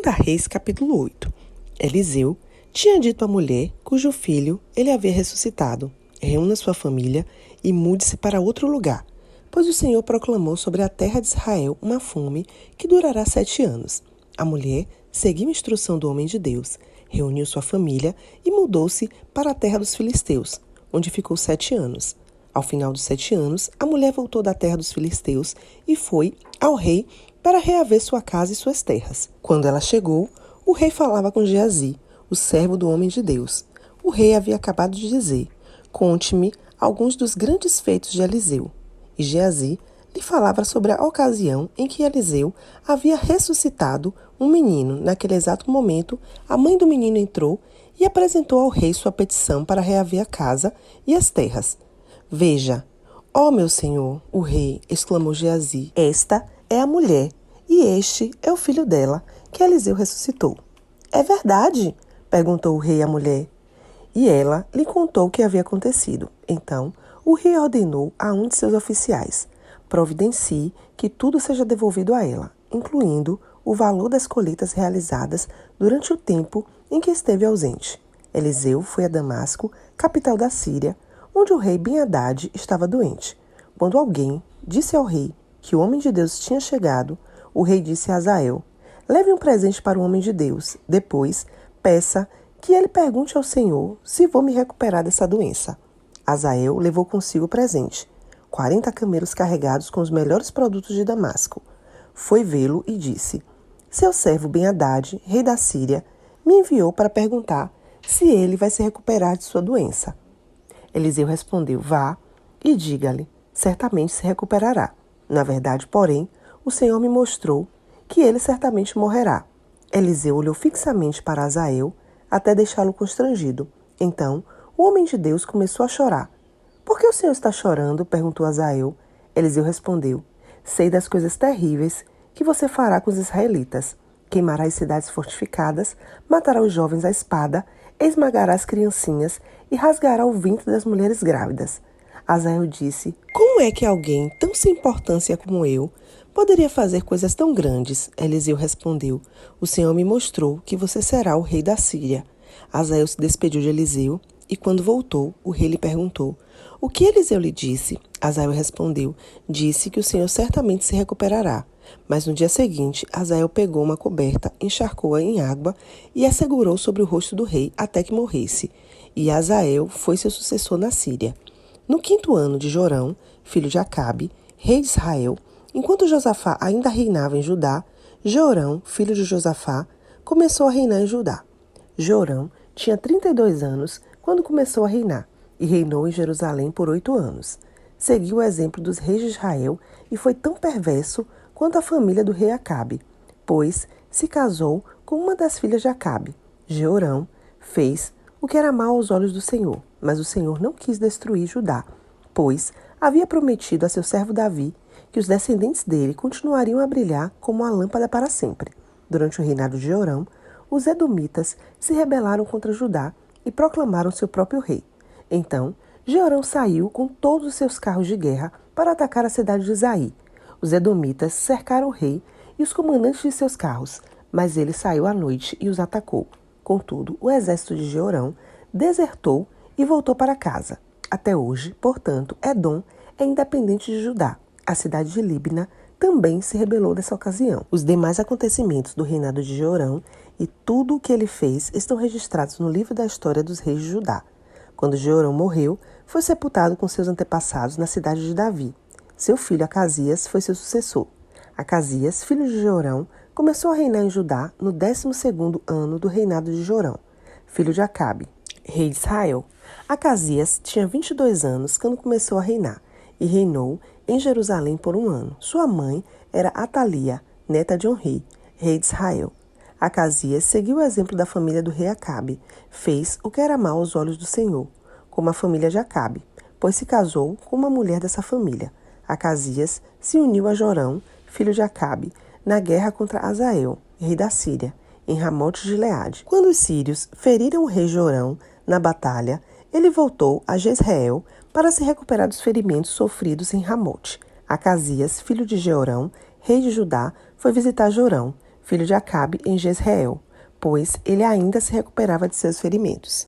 2 Reis, capítulo 8. Eliseu tinha dito à mulher cujo filho ele havia ressuscitado: reúna sua família e mude-se para outro lugar, pois o Senhor proclamou sobre a terra de Israel uma fome que durará 7 anos. A mulher seguiu a instrução do homem de Deus, reuniu sua família e mudou-se para a terra dos filisteus, onde ficou 7 anos. Ao final dos 7 anos, a mulher voltou da terra dos filisteus e foi ao rei para reaver sua casa e suas terras. Quando ela chegou, o rei falava com Geazi, o servo do homem de Deus. O rei havia acabado de dizer: conte-me alguns dos grandes feitos de Eliseu. E Geazi lhe falava sobre a ocasião em que Eliseu havia ressuscitado um menino. Naquele exato momento, a mãe do menino entrou e apresentou ao rei sua petição para reaver a casa e as terras. Veja, ó meu senhor, o rei, exclamou Geazi, esta é a mulher, e este é o filho dela, que Eliseu ressuscitou. É verdade? Perguntou o rei à mulher. E ela lhe contou o que havia acontecido. Então, o rei ordenou a um de seus oficiais: providencie que tudo seja devolvido a ela, incluindo o valor das colheitas realizadas durante o tempo em que esteve ausente. Eliseu foi a Damasco, capital da Síria, onde o rei Ben-Hadad estava doente. Quando alguém disse ao rei que o homem de Deus tinha chegado, o rei disse a Hazael: leve um presente para o homem de Deus. Depois, peça que ele pergunte ao Senhor se vou me recuperar dessa doença. Hazael levou consigo o presente: 40 camelos carregados com os melhores produtos de Damasco. Foi vê-lo e disse: seu servo Ben-Hadad, rei da Síria, me enviou para perguntar se ele vai se recuperar de sua doença. Eliseu respondeu: vá e diga-lhe, certamente se recuperará. Na verdade, porém, o Senhor me mostrou que ele certamente morrerá. Eliseu olhou fixamente para Hazael até deixá-lo constrangido. Então, o homem de Deus começou a chorar. Por que o Senhor está chorando? Perguntou Hazael. Eliseu respondeu: sei das coisas terríveis que você fará com os israelitas. Queimará as cidades fortificadas, matará os jovens à espada, esmagará as criancinhas e rasgará o ventre das mulheres grávidas. Hazael disse: como é que alguém tão sem importância como eu poderia fazer coisas tão grandes? Eliseu respondeu: o Senhor me mostrou que você será o rei da Síria. Hazael se despediu de Eliseu e, quando voltou, o rei lhe perguntou: o que Eliseu lhe disse? Hazael respondeu: disse que o Senhor certamente se recuperará. Mas no dia seguinte, Hazael pegou uma coberta, encharcou-a em água e a segurou sobre o rosto do rei até que morresse. E Hazael foi seu sucessor na Síria. No 5º ano de Jorão, filho de Acabe, rei de Israel, enquanto Josafá ainda reinava em Judá, Jorão, filho de Josafá, começou a reinar em Judá. Jorão tinha 32 anos quando começou a reinar e reinou em Jerusalém por 8 anos. Seguiu o exemplo dos reis de Israel e foi tão perverso quanto a família do rei Acabe, pois se casou com uma das filhas de Acabe. Jorão fez o que era mal aos olhos do Senhor, mas o Senhor não quis destruir Judá, pois havia prometido a seu servo Davi que os descendentes dele continuariam a brilhar como a lâmpada para sempre. Durante o reinado de Jorão, os edomitas se rebelaram contra Judá e proclamaram seu próprio rei. Então, Jorão saiu com todos os seus carros de guerra para atacar a cidade de Zaí. Os edomitas cercaram o rei e os comandantes de seus carros, mas ele saiu à noite e os atacou. Contudo, o exército de Jorão desertou e voltou para casa. Até hoje, portanto, Edom é independente de Judá. A cidade de Líbna também se rebelou nessa ocasião. Os demais acontecimentos do reinado de Jorão e tudo o que ele fez estão registrados no livro da história dos reis de Judá. Quando Jorão morreu, foi sepultado com seus antepassados na cidade de Davi. Seu filho Acasias foi seu sucessor. Acasias, filho de Jorão, começou a reinar em Judá no 12º ano do reinado de Jorão, filho de Acabe, rei de Israel. Acasias tinha 22 anos quando começou a reinar e reinou em Jerusalém por 1 ano. Sua mãe era Atalia, neta de Omri, rei de Israel. Acasias seguiu o exemplo da família do rei Acabe, fez o que era mal aos olhos do Senhor, como a família de Acabe, pois se casou com uma mulher dessa família. Acasias se uniu a Jorão, filho de Acabe, na guerra contra Hazael, rei da Síria, em Ramote de Gileade. Quando os sírios feriram o rei Jorão na batalha, ele voltou a Jezreel para se recuperar dos ferimentos sofridos em Ramote. Acasias, filho de Jeorão, rei de Judá, foi visitar Jorão, filho de Acabe, em Jezreel, pois ele ainda se recuperava de seus ferimentos.